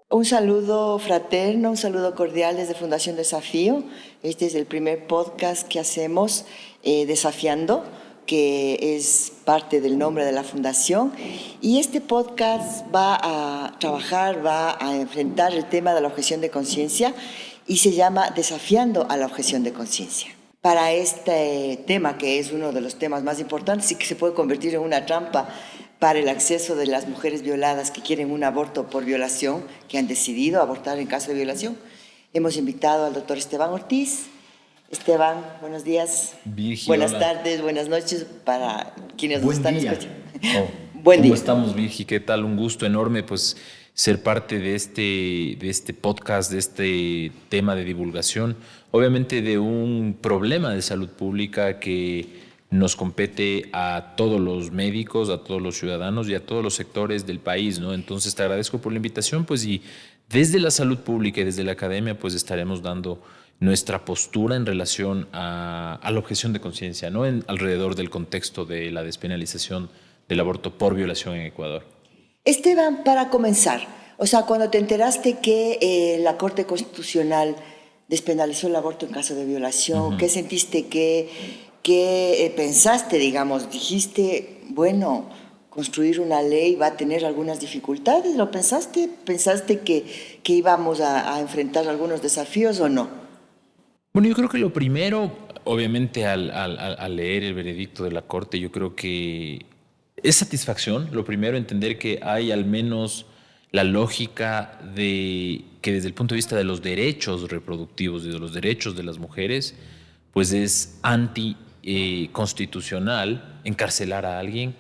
Un saludo fraterno, un saludo cordial desde Fundación Desafío. Este es el primer podcast que hacemos desafiando, que es parte del nombre de la Fundación. Y este podcast va a trabajar, va a enfrentar el tema de la objeción de conciencia y se llama Desafiando a la objeción de conciencia. Para este tema, que es uno de los temas más importantes y que se puede convertir en una trampa para el acceso de las mujeres violadas que quieren un aborto por violación, que han decidido abortar en caso de violación, hemos invitado al doctor Esteban Ortiz. Esteban, buenos días. Virgi, buenas hola. tardes, buenas noches para quienes nos están escuchando. Buen día. ¿Cómo estamos, Virgi? ¿Qué tal? Un gusto enorme pues ser parte de este podcast, de este tema de divulgación, obviamente de un problema de salud pública que nos compete a todos los médicos, a todos los ciudadanos y a todos los sectores del país, ¿no? Entonces te agradezco por la invitación, pues, y desde la salud pública y desde la academia, pues estaremos dando nuestra postura en relación a la objeción de conciencia, ¿no? Alrededor del contexto de la despenalización del aborto por violación en Ecuador. Esteban, para comenzar, o sea, cuando te enteraste que la Corte Constitucional despenalizó el aborto en caso de violación, ¿qué sentiste? ¿Qué pensaste, digamos? Dijiste, bueno, construir una ley va a tener algunas dificultades. ¿Lo pensaste? ¿Pensaste que íbamos a enfrentar algunos desafíos o no? Bueno, yo creo que lo primero, obviamente al leer el veredicto de la Corte, yo creo que es satisfacción. Lo primero, entender que hay al menos la lógica de que desde el punto de vista de los derechos reproductivos y de los derechos de las mujeres, pues es anticonstitucional encarcelar a alguien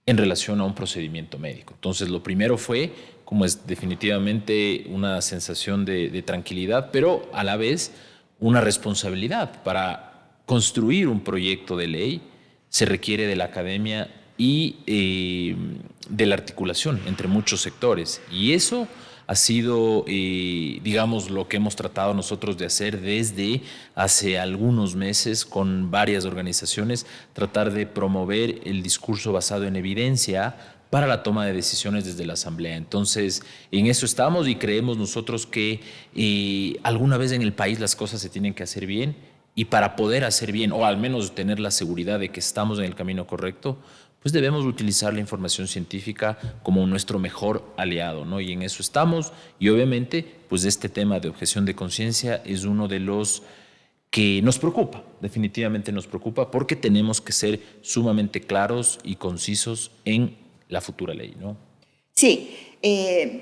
en relación a un procedimiento médico. Entonces, lo primero fue, como es definitivamente una sensación de tranquilidad, pero a la vez una responsabilidad. Para construir un proyecto de ley se requiere de la academia y de la articulación entre muchos sectores. Y eso ha sido, digamos, lo que hemos tratado nosotros de hacer desde hace algunos meses con varias organizaciones, tratar de promover el discurso basado en evidencia para la toma de decisiones desde la Asamblea. Entonces, en eso estamos y creemos nosotros que alguna vez en el país las cosas se tienen que hacer bien, y para poder hacer bien, o al menos tener la seguridad de que estamos en el camino correcto, pues debemos utilizar la información científica como nuestro mejor aliado, ¿no? Y en eso estamos, y obviamente, pues este tema de objeción de conciencia es uno de los que nos preocupa, definitivamente nos preocupa, porque tenemos que ser sumamente claros y concisos en la futura ley, ¿no? Sí,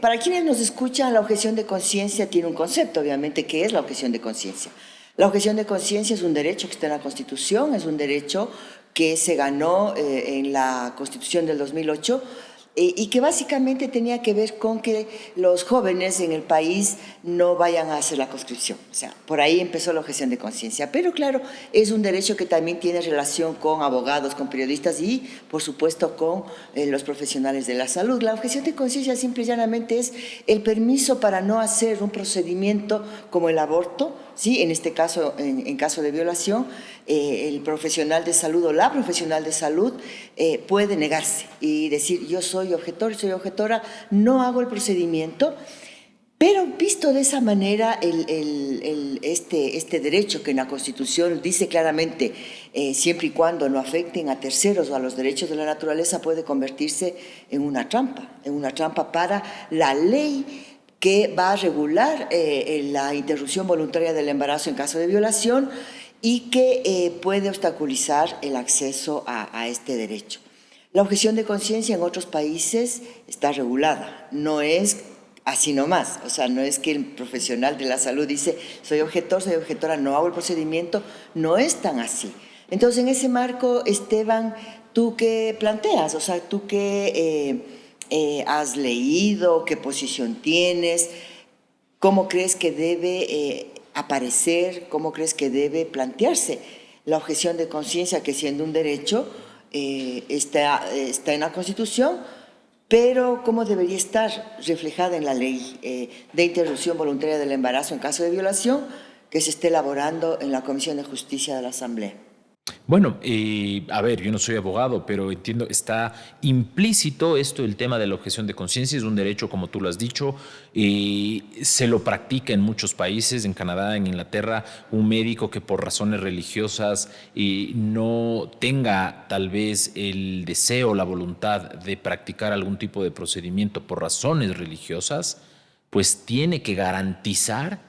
para quienes nos escuchan, la objeción de conciencia tiene un concepto, obviamente, que es la objeción de conciencia. La objeción de conciencia es un derecho que está en la Constitución, es un derecho que se ganó en la Constitución del 2008 y que básicamente tenía que ver con que los jóvenes en el país no vayan a hacer la conscripción. O sea, por ahí empezó la objeción de conciencia. Pero claro, es un derecho que también tiene relación con abogados, con periodistas y, por supuesto, con los profesionales de la salud. La objeción de conciencia simple y llanamente es el permiso para no hacer un procedimiento como el aborto, ¿sí? En este caso, en caso de violación, el profesional de salud o la profesional de salud puede negarse y decir, yo soy objetor, soy objetora, no hago el procedimiento. Pero visto de esa manera, este derecho que en la Constitución dice claramente, siempre y cuando no afecten a terceros o a los derechos de la naturaleza, puede convertirse en una trampa para la ley que va a regular la interrupción voluntaria del embarazo en caso de violación y que puede obstaculizar el acceso a este derecho. La objeción de conciencia en otros países está regulada, no es así nomás, o sea, no es que el profesional de la salud dice soy objetor, soy objetora, no hago el procedimiento, no es tan así. Entonces, en ese marco, Esteban, ¿tú qué planteas? O sea, ¿tú qué has leído? ¿Qué posición tienes? ¿Cómo crees que debe aparecer? ¿Cómo crees que debe plantearse la objeción de conciencia, que siendo un derecho está en la Constitución, pero cómo debería estar reflejada en la ley de interrupción voluntaria del embarazo en caso de violación que se esté elaborando en la Comisión de Justicia de la Asamblea? Bueno, a ver, yo no soy abogado, pero entiendo, está implícito esto, el tema de la objeción de conciencia, es un derecho, como tú lo has dicho, se lo practica en muchos países, en Canadá, en Inglaterra, un médico que por razones religiosas no tenga tal vez el deseo, la voluntad de practicar algún tipo de procedimiento por razones religiosas, pues tiene que garantizar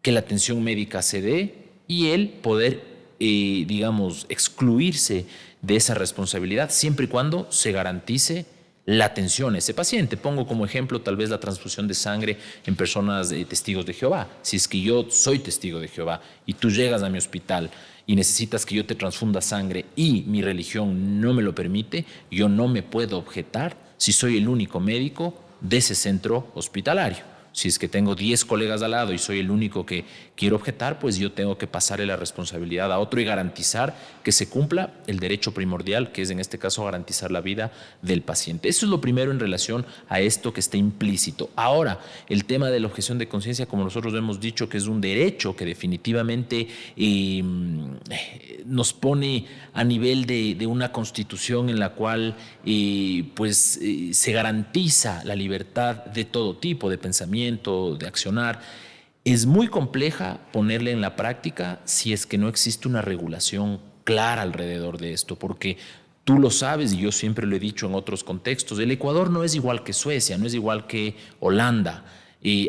que la atención médica se dé y él poder, digamos, excluirse de esa responsabilidad siempre y cuando se garantice la atención a ese paciente. Pongo como ejemplo tal vez la transfusión de sangre en personas testigos de Jehová. Si es que yo soy testigo de Jehová y tú llegas a mi hospital y necesitas que yo te transfunda sangre y mi religión no me lo permite, yo no me puedo objetar si soy el único médico de ese centro hospitalario. Si es que tengo 10 colegas al lado y soy el único que quiero objetar, pues yo tengo que pasarle la responsabilidad a otro y garantizar que se cumpla el derecho primordial, que es en este caso garantizar la vida del paciente. Eso es lo primero en relación a esto que está implícito. Ahora, el tema de la objeción de conciencia, como nosotros hemos dicho, que es un derecho que definitivamente nos pone a nivel de una constitución en la cual se garantiza la libertad de todo tipo de pensamiento, de accionar. Es muy compleja ponerle en la práctica si es que no existe una regulación clara alrededor de esto, porque tú lo sabes y yo siempre lo he dicho en otros contextos, el Ecuador no es igual que Suecia, no es igual que Holanda.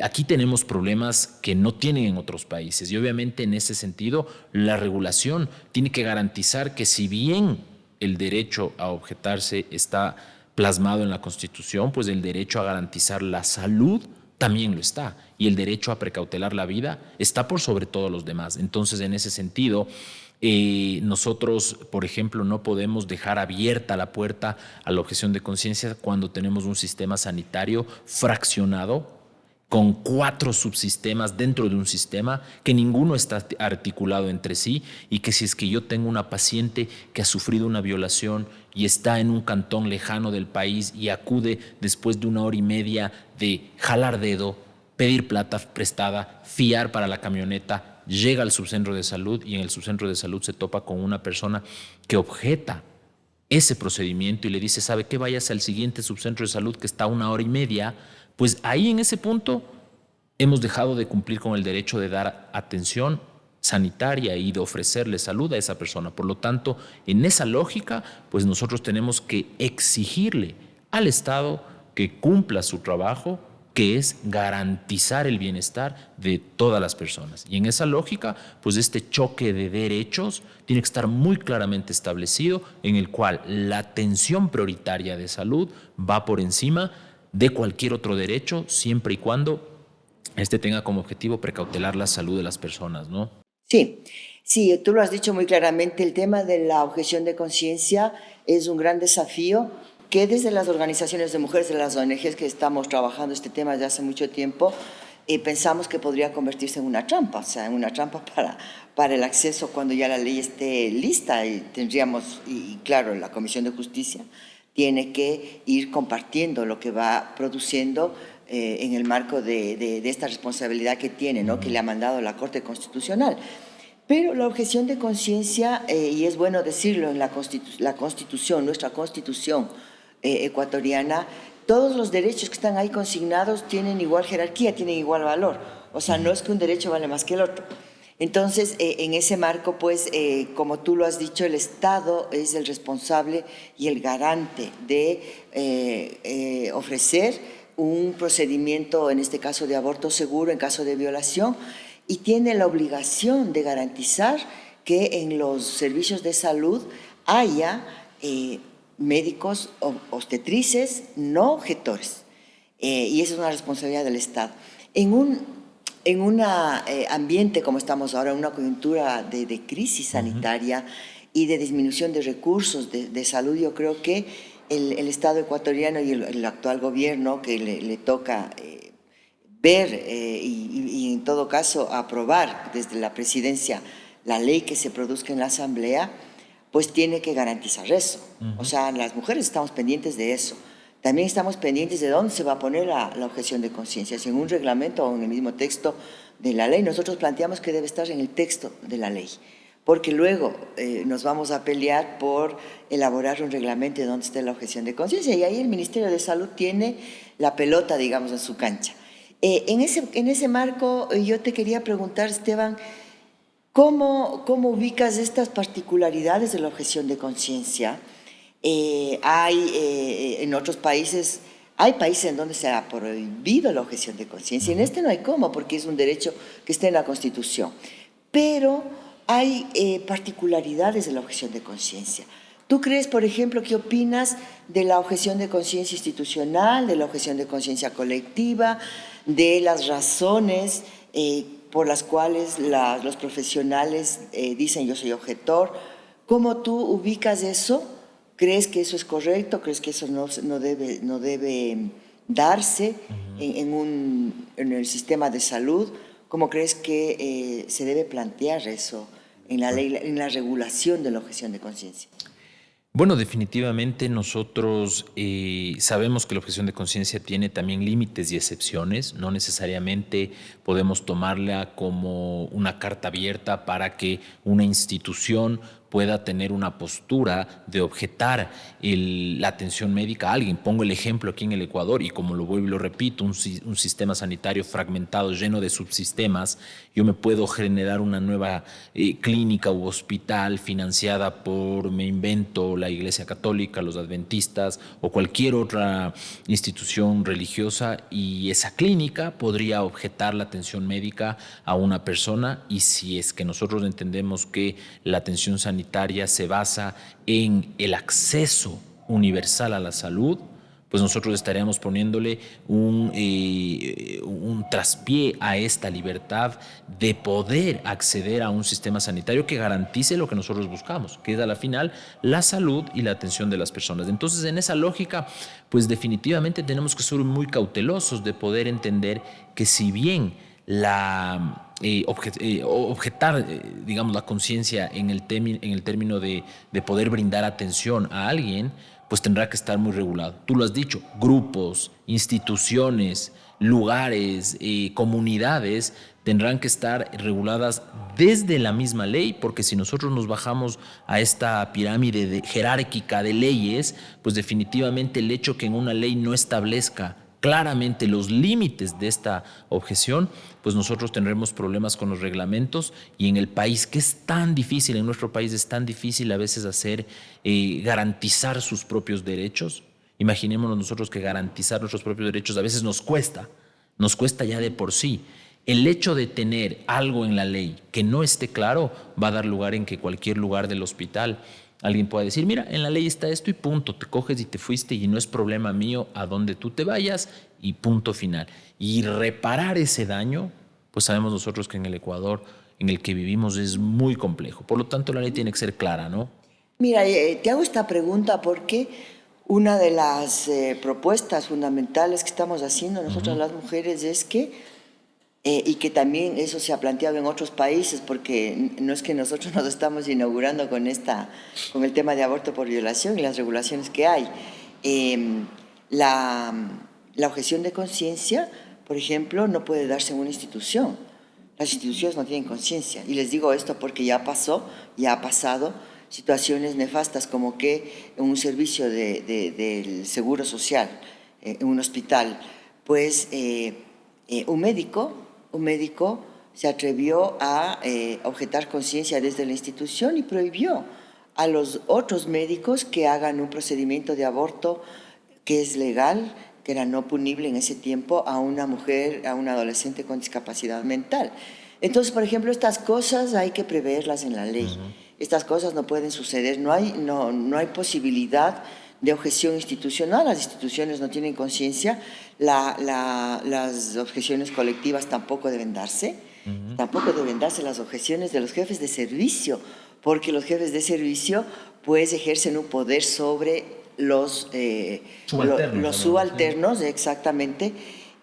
Aquí tenemos problemas que no tienen en otros países y obviamente en ese sentido la regulación tiene que garantizar que si bien el derecho a objetarse está plasmado en la Constitución, pues el derecho a garantizar la salud también lo está. Y el derecho a precautelar la vida está por sobre todos los demás. Entonces, en ese sentido, nosotros, por ejemplo, no podemos dejar abierta la puerta a la objeción de conciencia cuando tenemos un sistema sanitario fraccionado con 4 subsistemas dentro de un sistema que ninguno está articulado entre sí y que si es que yo tengo una paciente que ha sufrido una violación y está en un cantón lejano del país y acude después de 1 hora y media de jalar dedo, pedir plata prestada, fiar para la camioneta, llega al subcentro de salud y en el subcentro de salud se topa con una persona que objeta ese procedimiento y le dice, ¿sabe qué? Váyase al siguiente subcentro de salud que está a 1 hora y media, pues ahí en ese punto hemos dejado de cumplir con el derecho de dar atención sanitaria y de ofrecerle salud a esa persona. Por lo tanto, en esa lógica, pues nosotros tenemos que exigirle al Estado que cumpla su trabajo, que es garantizar el bienestar de todas las personas. Y en esa lógica, pues este choque de derechos tiene que estar muy claramente establecido, en el cual la atención prioritaria de salud va por encima de cualquier otro derecho, siempre y cuando este tenga como objetivo precautelar la salud de las personas, ¿no? Sí, sí, tú lo has dicho muy claramente, el tema de la objeción de conciencia es un gran desafío que desde las organizaciones de mujeres, de las ONGs que estamos trabajando este tema desde hace mucho tiempo, pensamos que podría convertirse en una trampa, o sea, en una trampa para el acceso cuando ya la ley esté lista y tendríamos, y claro, la Comisión de Justicia tiene que ir compartiendo lo que va produciendo en el marco de esta responsabilidad que tiene, ¿no? Que le ha mandado la Corte Constitucional. Pero la objeción de conciencia, y es bueno decirlo en la Constitución, nuestra Constitución ecuatoriana, todos los derechos que están ahí consignados tienen igual jerarquía, tienen igual valor. O sea, no es que un derecho vale más que el otro. Entonces, en ese marco, pues, como tú lo has dicho, el Estado es el responsable y el garante de ofrecer un procedimiento, en este caso de aborto seguro, en caso de violación, y tiene la obligación de garantizar que en los servicios de salud haya médicos obstetrices no objetores. Y esa es una responsabilidad del Estado. En un ambiente como estamos ahora, en una coyuntura de crisis sanitaria y de disminución de recursos de salud, yo creo que el Estado ecuatoriano y el actual gobierno que le toca ver y en todo caso aprobar desde la presidencia la ley que se produzca en la Asamblea, pues tiene que garantizar eso. O sea, las mujeres estamos pendientes de eso. También estamos pendientes de dónde se va a poner la objeción de conciencia, si en un reglamento o en el mismo texto de la ley. Nosotros planteamos que debe estar en el texto de la ley, porque luego nos vamos a pelear por elaborar un reglamento donde esté la objeción de conciencia, y ahí el Ministerio de Salud tiene la pelota, digamos, en su cancha. En ese marco, yo te quería preguntar, Esteban, ¿cómo ubicas estas particularidades de la objeción de conciencia? En otros países, hay países en donde se ha prohibido la objeción de conciencia, y en este no hay cómo, porque es un derecho que está en la Constitución. Pero hay particularidades de la objeción de conciencia. ¿Tú crees, por ejemplo, qué opinas de la objeción de conciencia institucional, de la objeción de conciencia colectiva, de las razones por las cuales los profesionales dicen yo soy objetor? ¿Cómo tú ubicas eso? ¿Crees que eso es correcto? ¿Crees que eso no debe darse en el sistema de salud? ¿Cómo crees que se debe plantear eso en la ley, en la regulación de la objeción de conciencia? Bueno, definitivamente nosotros sabemos que la objeción de conciencia tiene también límites y excepciones. No necesariamente podemos tomarla como una carta abierta para que una institución pueda tener una postura de objetar la atención médica a alguien. Pongo el ejemplo aquí en el Ecuador, y como lo vuelvo y lo repito, un sistema sanitario fragmentado, lleno de subsistemas. Yo me puedo generar una nueva clínica u hospital financiada por, me invento, la Iglesia Católica, los adventistas o cualquier otra institución religiosa, y esa clínica podría objetar la atención médica a una persona. Y si es que nosotros entendemos que la atención sanitaria se basa en el acceso universal a la salud, pues nosotros estaríamos poniéndole un traspié a esta libertad de poder acceder a un sistema sanitario que garantice lo que nosotros buscamos, que es a la final la salud y la atención de las personas. Entonces, en esa lógica, pues definitivamente tenemos que ser muy cautelosos de poder entender que si bien objetar, digamos, la conciencia en el término de poder brindar atención a alguien, pues tendrá que estar muy regulado. Tú lo has dicho, grupos, instituciones, lugares, comunidades tendrán que estar reguladas desde la misma ley, porque si nosotros nos bajamos a esta pirámide jerárquica de leyes, pues definitivamente el hecho que en una ley no establezca claramente los límites de esta objeción, pues nosotros tendremos problemas con los reglamentos. Y en el país, que es tan difícil, en nuestro país es tan difícil a veces garantizar sus propios derechos. Imaginémonos nosotros que garantizar nuestros propios derechos a veces nos cuesta ya de por sí. El hecho de tener algo en la ley que no esté claro va a dar lugar en que cualquier lugar del hospital alguien pueda decir, mira, en la ley está esto y punto, te coges y te fuiste y no es problema mío a dónde tú te vayas y punto final. Y reparar ese daño, pues sabemos nosotros que en el Ecuador en el que vivimos es muy complejo. Por lo tanto, la ley tiene que ser clara, ¿no? Mira, te hago esta pregunta porque una de las propuestas fundamentales que estamos haciendo nosotros las mujeres es que y que también eso se ha planteado en otros países, porque no es que nosotros nos estamos inaugurando con el tema de aborto por violación y las regulaciones que hay. La objeción de conciencia, por ejemplo, no puede darse en una institución. Las instituciones no tienen conciencia. Y les digo esto porque ya ha pasado situaciones nefastas, como que en un servicio del Seguro Social, en un hospital, pues un médico se atrevió a objetar conciencia desde la institución y prohibió a los otros médicos que hagan un procedimiento de aborto que es legal, que era no punible en ese tiempo, a una mujer, a una adolescente con discapacidad mental. Entonces, por ejemplo, estas cosas hay que preverlas en la ley. Estas cosas no pueden suceder, no hay posibilidad de objeción institucional. Las instituciones no tienen conciencia, las objeciones colectivas tampoco deben darse, tampoco deben darse las objeciones de los jefes de servicio, porque los jefes de servicio pues ejercen un poder sobre los subalternos, exactamente,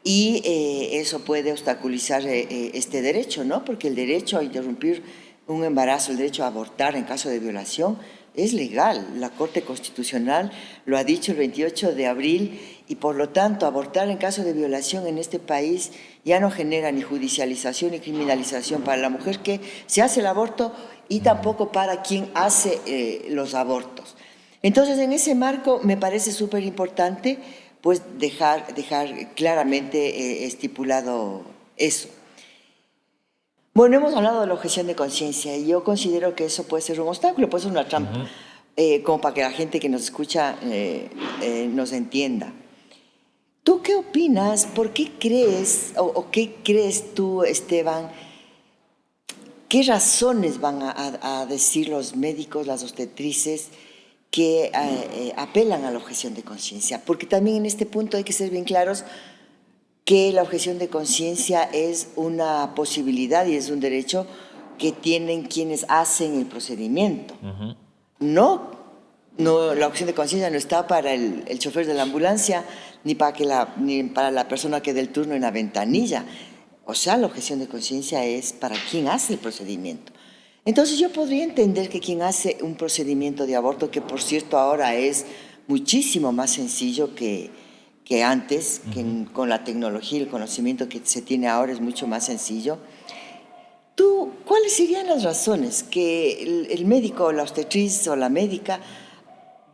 y eso puede obstaculizar este derecho, ¿no? Porque el derecho a interrumpir un embarazo, el derecho a abortar en caso de violación, es legal. La Corte Constitucional lo ha dicho el 28 de abril y por lo tanto abortar en caso de violación en este país ya no genera ni judicialización ni criminalización para la mujer que se hace el aborto y tampoco para quien hace los abortos. Entonces, en ese marco me parece súper importante pues dejar claramente estipulado eso. Bueno, hemos hablado de la objeción de conciencia y yo considero que eso puede ser un obstáculo, puede ser una trampa, como para que la gente que nos escucha nos entienda. ¿Tú qué opinas? ¿Por qué crees o qué crees tú, Esteban? ¿Qué razones van a decir los médicos, las obstetrices, que apelan a la objeción de conciencia? Porque también en este punto hay que ser bien claros que la objeción de conciencia es una posibilidad y es un derecho que tienen quienes hacen el procedimiento. No, la objeción de conciencia no está para el chofer de la ambulancia ni para la persona que dé el turno en la ventanilla. O sea, la objeción de conciencia es para quien hace el procedimiento. Entonces yo podría entender que quien hace un procedimiento de aborto, que por cierto ahora es muchísimo más sencillo que antes, que con la tecnología y el conocimiento que se tiene ahora es mucho más sencillo. ¿Cuáles serían las razones que el médico o la obstetriz o la médica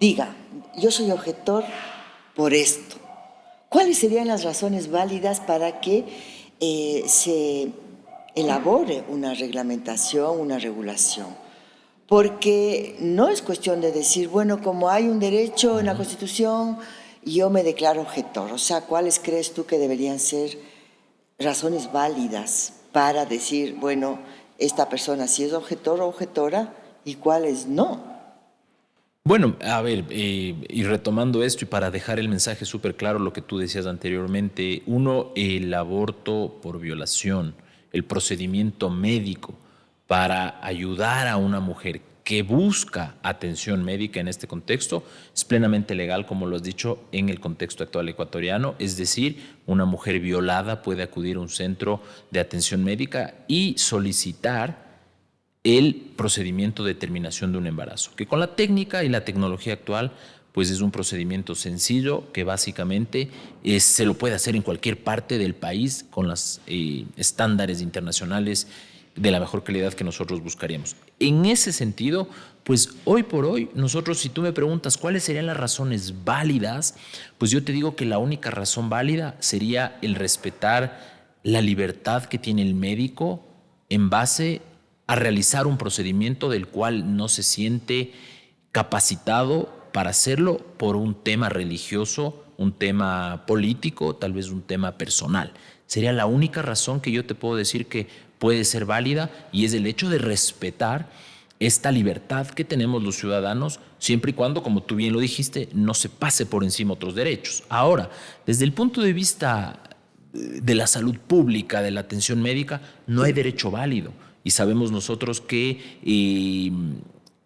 diga, yo soy objetor por esto? ¿Cuáles serían las razones válidas para que se elabore una reglamentación, una regulación? Porque no es cuestión de decir, bueno, como hay un derecho en la Constitución, yo me declaro objetor. O sea, ¿cuáles crees tú que deberían ser razones válidas para decir, bueno, esta persona sí es objetor o objetora y cuáles no? Bueno, a ver, y retomando esto y para dejar el mensaje súper claro lo que tú decías anteriormente, uno, el aborto por violación, el procedimiento médico para ayudar a una mujer que busca atención médica en este contexto es plenamente legal, como lo has dicho, en el contexto actual ecuatoriano, es decir, una mujer violada puede acudir a un centro de atención médica y solicitar el procedimiento de terminación de un embarazo, que con la técnica y la tecnología actual, pues es un procedimiento sencillo que básicamente se lo puede hacer en cualquier parte del país con los estándares internacionales de la mejor calidad que nosotros buscaríamos. En ese sentido, pues hoy por hoy, nosotros, si tú me preguntas cuáles serían las razones válidas, pues yo te digo que la única razón válida sería el respetar la libertad que tiene el médico en base a realizar un procedimiento del cual no se siente capacitado para hacerlo por un tema religioso, un tema político, tal vez un tema personal. Sería la única razón que yo te puedo decir que puede ser válida y es el hecho de respetar esta libertad que tenemos los ciudadanos, siempre y cuando, como tú bien lo dijiste, no se pase por encima otros derechos. Ahora, desde el punto de vista de la salud pública, de la atención médica, no hay derecho válido. Y sabemos nosotros que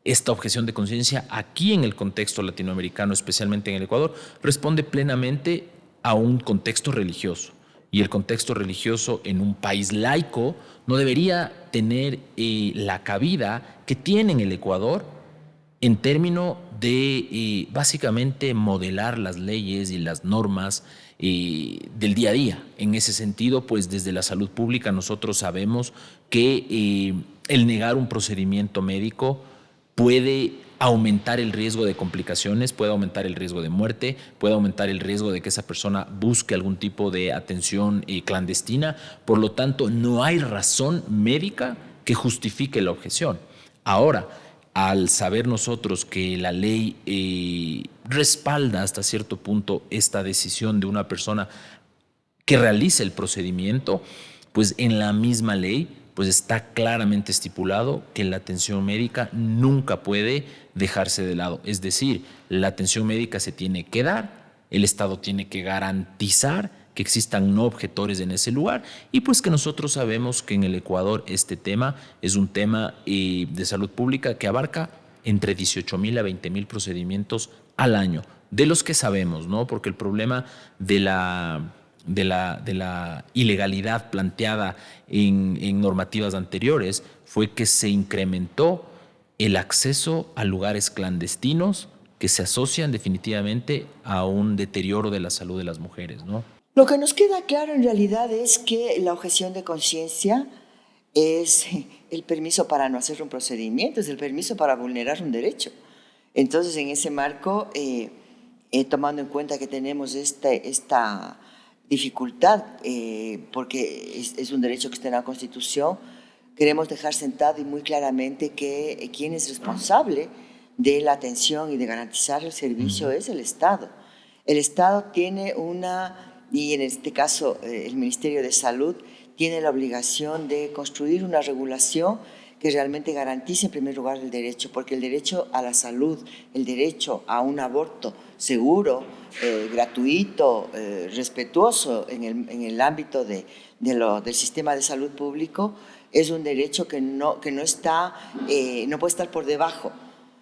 esta objeción de conciencia aquí en el contexto latinoamericano, especialmente en el Ecuador, responde plenamente a un contexto religioso. Y el contexto religioso en un país laico no debería tener la cabida que tiene en el Ecuador en términos de básicamente modelar las leyes y las normas del día a día. En ese sentido, pues desde la salud pública nosotros sabemos que el negar un procedimiento médico puede aumentar el riesgo de complicaciones, puede aumentar el riesgo de muerte, puede aumentar el riesgo de que esa persona busque algún tipo de atención clandestina. Por lo tanto, no hay razón médica que justifique la objeción. Ahora, al saber nosotros que la ley respalda hasta cierto punto esta decisión de una persona que realice el procedimiento, pues en la misma ley pues está claramente estipulado que la atención médica nunca puede dejarse de lado. Es decir, la atención médica se tiene que dar, el Estado tiene que garantizar que existan no objetores en ese lugar y pues que nosotros sabemos que en el Ecuador este tema es un tema de salud pública que abarca entre 18,000 a 20,000 procedimientos al año, de los que sabemos, ¿no? Porque el problema de la ilegalidad planteada en normativas anteriores fue que se incrementó el acceso a lugares clandestinos que se asocian definitivamente a un deterioro de la salud de las mujeres, ¿no? Lo que nos queda claro en realidad es que la objeción de conciencia es el permiso para no hacer un procedimiento, es el permiso para vulnerar un derecho. Entonces, en ese marco, tomando en cuenta que tenemos esta dificultad, porque es un derecho que está en la Constitución, queremos dejar sentado y muy claramente que quien es responsable de la atención y de garantizar el servicio es el Estado. El Estado tiene y en este caso el Ministerio de Salud tiene la obligación de construir una regulación que realmente garantice en primer lugar el derecho, porque el derecho a la salud, el derecho a un aborto seguro, gratuito, respetuoso en el ámbito del sistema de salud público, es un derecho que no puede estar por debajo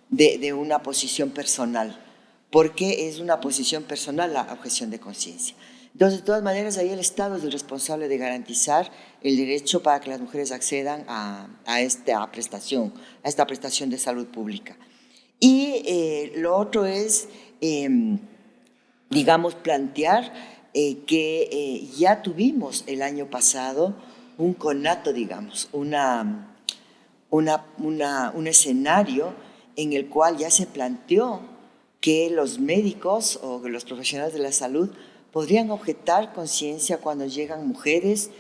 de una posición personal, porque es una posición personal la objeción de conciencia. Entonces, de todas maneras, ahí el Estado es el responsable de garantizar el derecho para que las mujeres accedan a esta prestación de salud pública. Y lo otro es, digamos, plantear que ya tuvimos el año pasado un conato, digamos, un escenario en el cual ya se planteó que los médicos o que los profesionales de la salud podrían objetar conciencia cuando llegan mujeres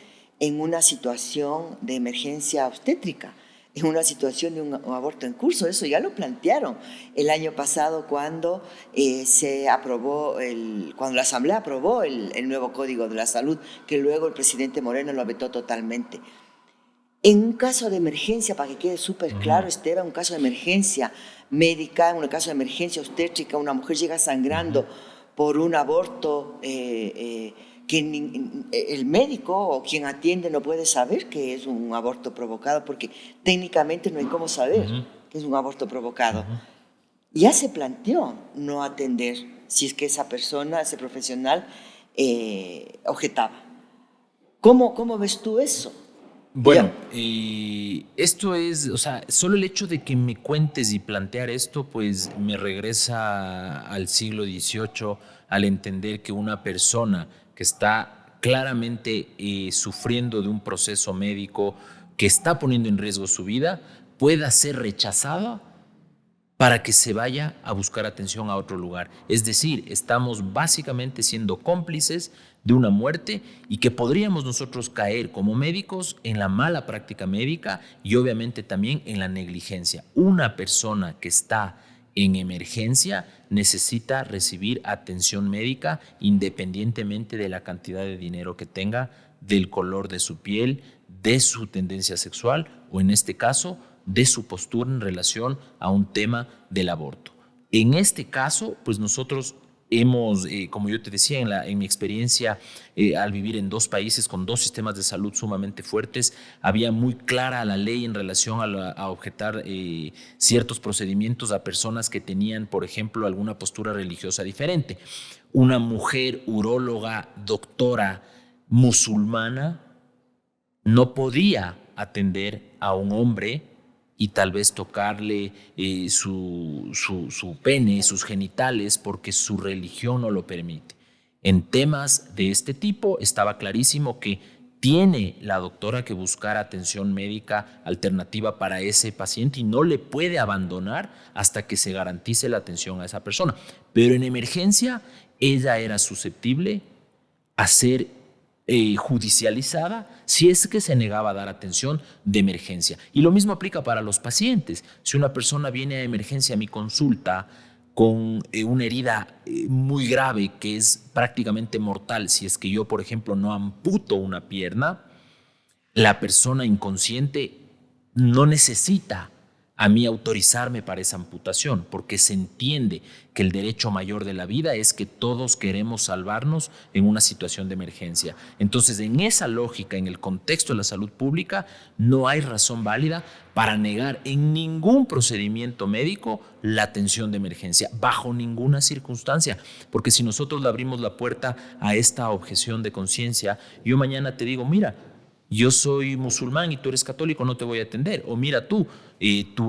en una situación de emergencia obstétrica, en una situación de un aborto en curso. Eso ya lo plantearon el año pasado cuando cuando la Asamblea aprobó el nuevo Código de la Salud, que luego el presidente Moreno lo vetó totalmente. En un caso de emergencia, para que quede súper claro, Esteban, un caso de emergencia médica, en un caso de emergencia obstétrica, una mujer llega sangrando por un aborto que el médico o quien atiende no puede saber que es un aborto provocado, porque técnicamente no hay cómo saber que es un aborto provocado. Ya se planteó no atender si es que esa persona, ese profesional, objetaba. ¿Cómo ves tú eso? Bueno, esto es, o sea, solo el hecho de que me cuentes y plantear esto, pues me regresa al siglo XVIII, al entender que una persona que está claramente sufriendo de un proceso médico que está poniendo en riesgo su vida, pueda ser rechazada para que se vaya a buscar atención a otro lugar. Es decir, estamos básicamente siendo cómplices de una muerte y que podríamos nosotros caer como médicos en la mala práctica médica y obviamente también en la negligencia. Una persona que está en emergencia necesita recibir atención médica independientemente de la cantidad de dinero que tenga, del color de su piel, de su tendencia sexual o en este caso de su postura en relación a un tema del aborto. En este caso, pues nosotros hemos, como yo te decía, en mi experiencia al vivir en dos países con dos sistemas de salud sumamente fuertes, había muy clara la ley en relación a objetar ciertos procedimientos a personas que tenían, por ejemplo, alguna postura religiosa diferente. Una mujer uróloga, doctora musulmana, no podía atender a un hombre y tal vez tocarle su pene, sus genitales, porque su religión no lo permite. En temas de este tipo estaba clarísimo que tiene la doctora que buscar atención médica alternativa para ese paciente y no le puede abandonar hasta que se garantice la atención a esa persona. Pero en emergencia, ella era susceptible a ser judicializada si es que se negaba a dar atención de emergencia. Y lo mismo aplica para los pacientes. Si una persona viene a emergencia a mi consulta con una herida muy grave que es prácticamente mortal, si es que yo, por ejemplo, no amputo una pierna, la persona inconsciente no necesita a mí autorizarme para esa amputación, porque se entiende que el derecho mayor de la vida es que todos queremos salvarnos en una situación de emergencia. Entonces, en esa lógica, en el contexto de la salud pública, no hay razón válida para negar en ningún procedimiento médico la atención de emergencia, bajo ninguna circunstancia, porque si nosotros le abrimos la puerta a esta objeción de conciencia, yo mañana te digo, mira, yo soy musulmán y tú eres católico, no te voy a atender. O mira tú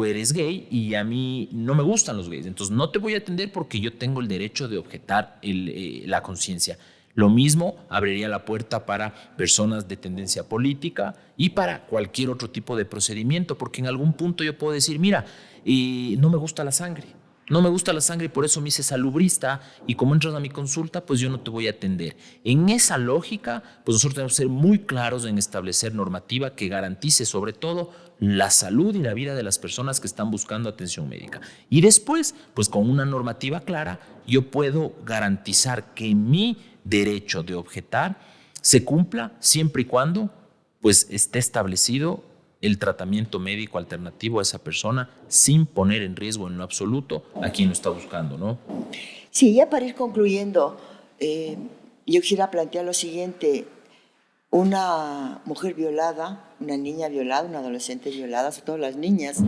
eres gay y a mí no me gustan los gays, entonces no te voy a atender porque yo tengo el derecho de objetar la conciencia. Lo mismo abriría la puerta para personas de tendencia política y para cualquier otro tipo de procedimiento, porque en algún punto yo puedo decir, mira, no me gusta la sangre. No me gusta la sangre y por eso me hice salubrista y como entras a mi consulta, pues yo no te voy a atender. En esa lógica, pues nosotros tenemos que ser muy claros en establecer normativa que garantice sobre todo la salud y la vida de las personas que están buscando atención médica. Y después, pues con una normativa clara, yo puedo garantizar que mi derecho de objetar se cumpla siempre y cuando pues esté establecido el tratamiento médico alternativo a esa persona sin poner en riesgo en lo absoluto a quien lo está buscando, ¿no? Sí, ya para ir concluyendo, yo quisiera plantear lo siguiente. Una mujer violada, una niña violada, una adolescente violada, sobre todo las niñas,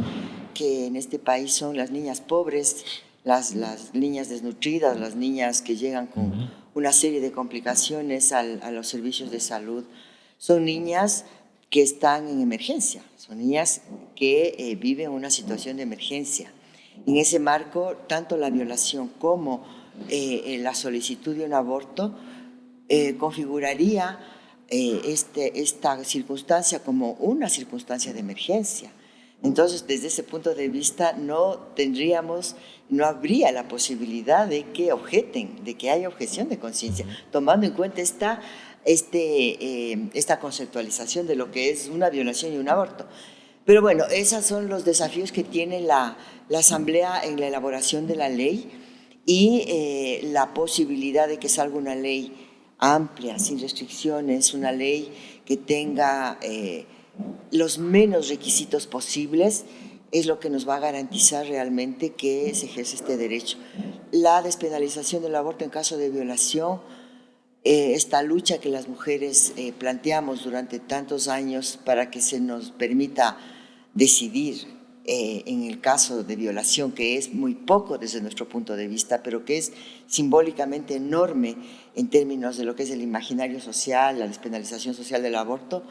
que en este país son las niñas pobres, las niñas desnutridas, las niñas que llegan con una serie de complicaciones a los servicios de salud, son niñas que están en emergencia, son niñas que viven una situación de emergencia. En ese marco, tanto la violación como la solicitud de un aborto configuraría esta circunstancia como una circunstancia de emergencia. Entonces, desde ese punto de vista, no habría la posibilidad de que objeten, de que haya objeción de conciencia, tomando en cuenta esta conceptualización de lo que es una violación y un aborto. Pero bueno, esos son los desafíos que tiene la Asamblea en la elaboración de la ley y la posibilidad de que salga una ley amplia, sin restricciones, una ley que tenga los menos requisitos posibles, es lo que nos va a garantizar realmente que se ejerce este derecho. La despenalización del aborto en caso de violación, esta lucha que las mujeres planteamos durante tantos años para que se nos permita decidir en el caso de violación, que es muy poco desde nuestro punto de vista, pero que es simbólicamente enorme en términos de lo que es el imaginario social, la despenalización social del aborto,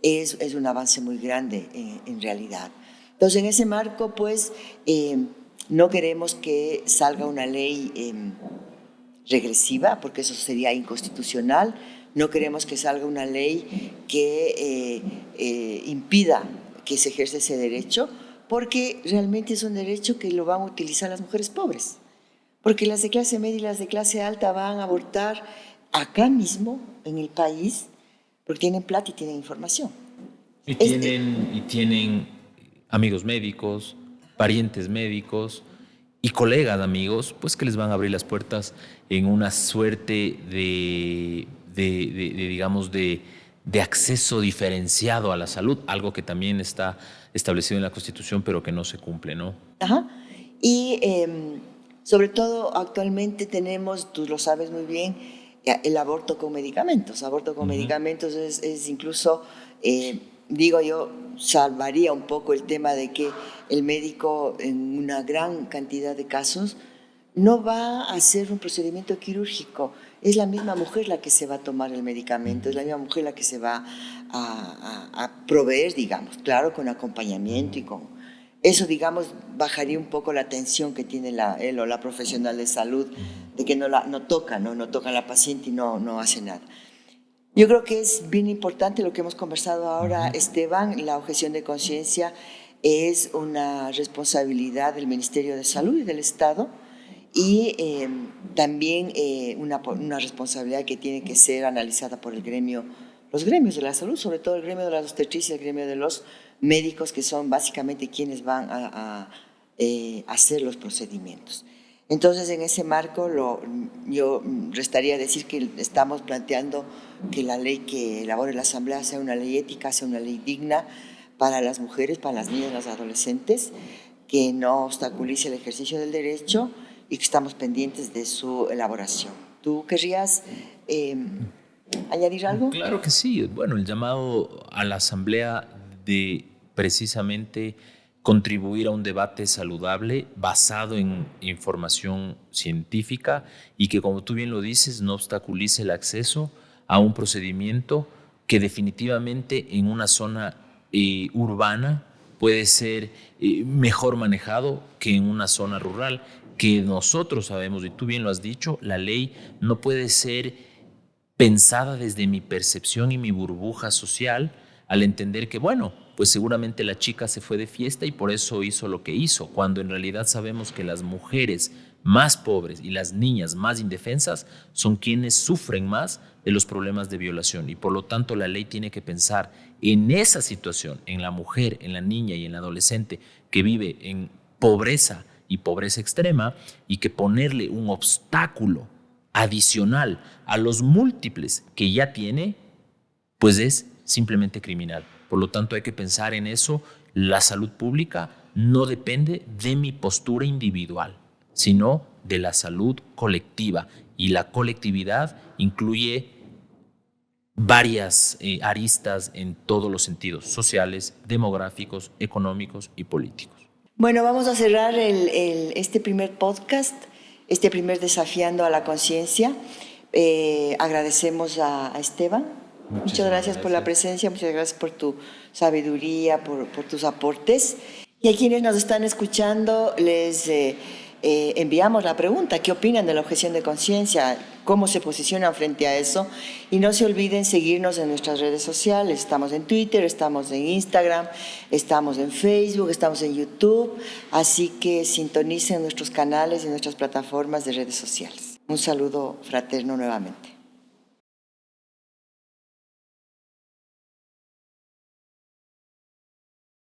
es un avance muy grande en realidad. Entonces, en ese marco, pues, no queremos que salga una ley regresiva, porque eso sería inconstitucional. No queremos que salga una ley que impida que se ejerza ese derecho, porque realmente es un derecho que lo van a utilizar las mujeres pobres, porque las de clase media y las de clase alta van a abortar acá mismo, en el país, porque tienen plata y tienen información. Y tienen amigos médicos, parientes médicos y colegas de amigos, pues que les van a abrir las puertas en una suerte digamos, de acceso diferenciado a la salud, algo que también está establecido en la Constitución, pero que no se cumple, ¿no? Ajá. Y sobre todo actualmente tenemos, tú lo sabes muy bien, el aborto con medicamentos. Aborto con medicamentos es incluso, digo yo, salvaría un poco el tema de que el médico en una gran cantidad de casos no va a hacer un procedimiento quirúrgico. Es la misma mujer la que se va a tomar el medicamento, es la misma mujer la que se va a proveer, digamos, claro, con acompañamiento y con... Eso, digamos, bajaría un poco la tensión que tiene él o la profesional de salud, de que no toca a la paciente y no hace nada. Yo creo que es bien importante lo que hemos conversado ahora, Esteban. La objeción de conciencia es una responsabilidad del Ministerio de Salud y del Estado, y también una responsabilidad que tiene que ser analizada por los gremios de la salud, sobre todo el gremio de las obstetricia y el gremio de los médicos, que son básicamente quienes van a hacer los procedimientos. Entonces, en ese marco, yo restaría decir que estamos planteando que la ley que elabore la Asamblea sea una ley ética, sea una ley digna para las mujeres, para las niñas, las adolescentes, que no obstaculice el ejercicio del derecho y que estamos pendientes de su elaboración. ¿Tú querrías añadir algo? Claro que sí. Bueno, el llamado a la Asamblea de precisamente contribuir a un debate saludable basado en información científica y que, como tú bien lo dices, no obstaculice el acceso a un procedimiento que definitivamente en una zona urbana puede ser mejor manejado que en una zona rural, que nosotros sabemos, y tú bien lo has dicho, la ley no puede ser pensada desde mi percepción y mi burbuja social, al entender que, bueno, pues seguramente la chica se fue de fiesta y por eso hizo lo que hizo, cuando en realidad sabemos que las mujeres más pobres y las niñas más indefensas son quienes sufren más de los problemas de violación, y por lo tanto la ley tiene que pensar en esa situación, en la mujer, en la niña y en la adolescente que vive en pobreza y pobreza extrema, y que ponerle un obstáculo adicional a los múltiples que ya tiene, pues es simplemente criminal. Por lo tanto, hay que pensar en eso. La salud pública no depende de mi postura individual, sino de la salud colectiva. Y la colectividad incluye varias aristas en todos los sentidos: sociales, demográficos, económicos y políticos. Bueno, vamos a cerrar este primer podcast, este primer Desafiando a la Conciencia. Agradecemos a Esteban. Muchas gracias por la presencia, muchas gracias por tu sabiduría, por tus aportes. Y a quienes nos están escuchando les enviamos la pregunta: ¿qué opinan de la objeción de conciencia? ¿Cómo se posicionan frente a eso? Y no se olviden seguirnos en nuestras redes sociales. Estamos en Twitter, estamos en Instagram, estamos en Facebook, estamos en YouTube. Así que sintonicen nuestros canales y nuestras plataformas de redes sociales. Un saludo fraterno nuevamente.